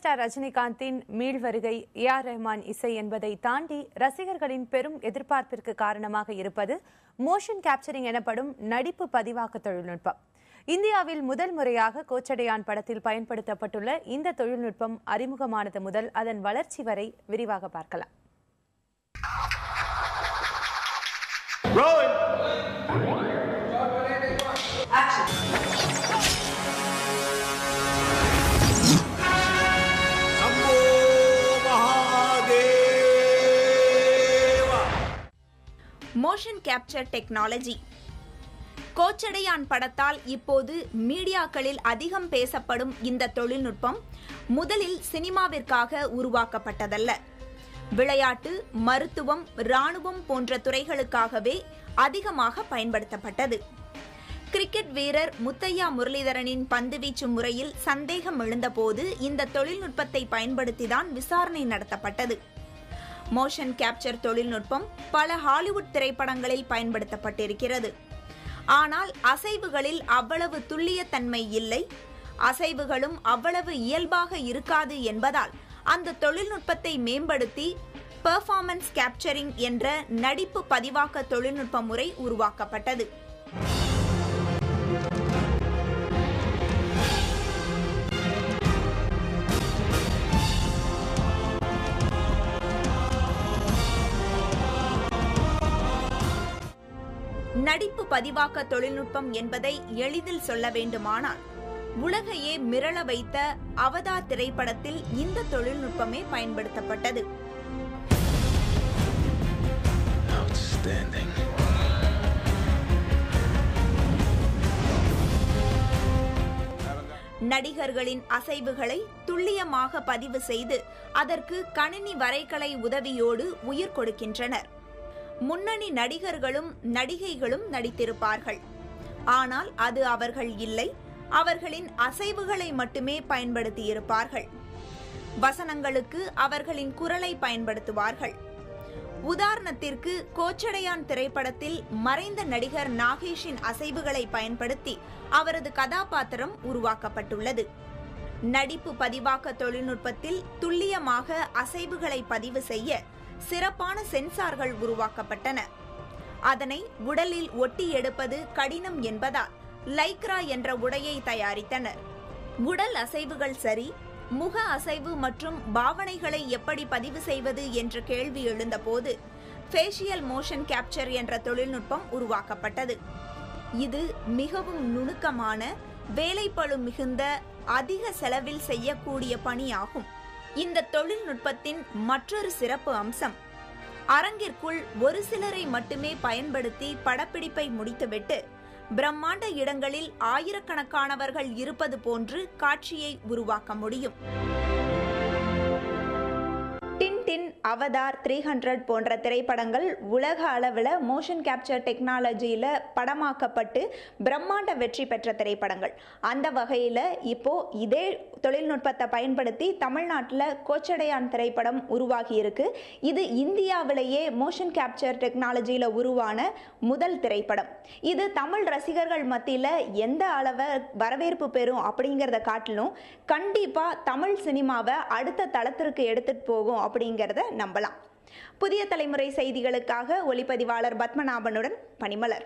Star ரஜினிகாந்தின் மீள் வருகை, AR Rahman இசை என்பதை தாண்டி ரசிகர்களின் பெரும் எதிர்பார்ப்பிற்கு காரணமாக இருப்பது மோஷன் கேப்சரிங் எனப்படும் நடிப்பு பதிவாக்க தொழில்நுட்பம். இந்தியாவில் முதல் முறையாக கோச்சடையான் படத்தில் பயன்படுத்தப்பட்டுள்ள இந்த தொழில்நுட்பம் அறிமுகமானது முதல் அதன் வளர்ச்சி வரை விரிவாக பார்க்கலாம். Motion capture technology. கோச்சடையான் படத்தால் இப்போது மீடியாக்களில் அதிகம் பேசப்படும் இந்த தொழில்நுட்பம் முதலில் சினிமாவிற்காக உருவாக்கப்பட்டதல்ல. விளையாட்டு, மருத்துவம், இராணுவம் போன்ற துறைகளுக்காகவே அதிகமாக பயன்படுத்தப்பட்டது. கிரிக்கெட் வீரர் முத்தையா முரளிதரனின் பந்துவீச்சு முறையில் சந்தேகம் எழுந்தபோது இந்த தொழில்நுட்பத்தை பயன்படுத்திதான் விசாரணை நடத்தப்பட்டது. மோஷன் கேப்சர் தொழில்நுட்பம் பல ஹாலிவுட் திரைப்படங்களில் பயன்படுத்தப்பட்டிருக்கிறது. ஆனால் அசைவுகளில் அவ்வளவு துல்லியத்தன்மை இல்லை, அசைவுகளும் அவ்வளவு இயல்பாக இருக்காது என்பதால் அந்த தொழில்நுட்பத்தை மேம்படுத்தி பெர்ஃபார்மன்ஸ் கேப்சரிங் என்ற நடிப்பு பதிவாக்க தொழில்நுட்ப முறை உருவாக்கப்பட்டது. நடிப்பு பதிவாக்க தொழில்நுட்பம் என்பதை எளிதில் சொல்ல வேண்டுமானால், உலகையே மிரள வைத்த அவதார் திரைப்படத்தில் இந்த தொழில்நுட்பமே பயன்படுத்தப்பட்டது. நடிகர்களின் அசைவுகளை துல்லியமாக பதிவு செய்து அதற்கு கணினி வரைகலை உதவியோடு உயிர் கொடுக்கின்றனர். முன்னணி நடிகர்களும் நடிகைகளும் நடித்திருப்பார்கள். ஆனால் அது அவர்கள் இல்லை, அவர்களின் அசைவுகளை மட்டுமே பயன்படுத்தியிருப்பார்கள். வசனங்களுக்கு அவர்களின் குரலை பயன்படுத்துவார்கள். உதாரணத்திற்கு, கோச்சடையான் திரைப்படத்தில் மறைந்த நடிகர் நாகேஷின் அசைவுகளை பயன்படுத்தி அவரது கதாபாத்திரம் உருவாக்கப்பட்டுள்ளது. நடிப்பு பதிவாக்க தொழில்நுட்பத்தில் துல்லியமாக அசைவுகளை பதிவு செய்ய சிறப்பான சென்சார்கள் உருவாக்கப்பட்டன. அதனை உடலில் ஒட்டி எடுப்பது கடினம் என்பதால் லைக்ரா என்ற உடையை தயாரித்தனர். உடல் அசைவுகள் சரி, முக அசைவு மற்றும் பாவனைகளை எப்படி பதிவு செய்வது என்ற கேள்வி எழுந்தபோது ஃபேஷியல் மோஷன் கேப்சர் என்ற தொழில்நுட்பம் உருவாக்கப்பட்டது. இது மிகவும் நுணுக்கமான, வேலைப்பளு மிகுந்த, அதிக செலவில் செய்யக்கூடிய பணியாகும். இந்த தொழில்நுட்பத்தின் மற்றொரு சிறப்பு அம்சம், அரங்கிற்குள் ஒரு சிலரை மட்டுமே பயன்படுத்தி படப்பிடிப்பை முடித்துவிட்டு பிரம்மாண்ட இடங்களில் ஆயிரக்கணக்கானவர்கள் இருப்பது போன்று காட்சியை உருவாக்க முடியும். டின்டின், அவதார், 300 போன்ற திரைப்படங்கள் உலக அளவில் மோஷன் கேப்சர் டெக்னாலஜியில் படமாக்கப்பட்டு பிரம்மாண்ட வெற்றி பெற்ற திரைப்படங்கள். அந்த வகையில் இப்போ இதே தொழில்நுட்பத்தை பயன்படுத்தி தமிழ்நாட்டில் கோச்சடையான் திரைப்படம் உருவாகி இருக்கு. இது இந்தியாவிலேயே மோஷன் கேப்சர் டெக்னாலஜியில் உருவான முதல் திரைப்படம். இது தமிழ் ரசிகர்கள் மத்தியில் எந்த அளவு வரவேற்பு பெறும் அப்படிங்கிறத காட்டிலும் கண்டிப்பாக தமிழ் சினிமாவை அடுத்த தளத்திற்கு எடுத்துட்டு போகும் அப்படிங்கிறத நம்பலாம். புதிய தலைமுறை செய்திகளுக்காக ஒளிப்பதிவாளர் பத்மநாபனுடன் பனிமலர்.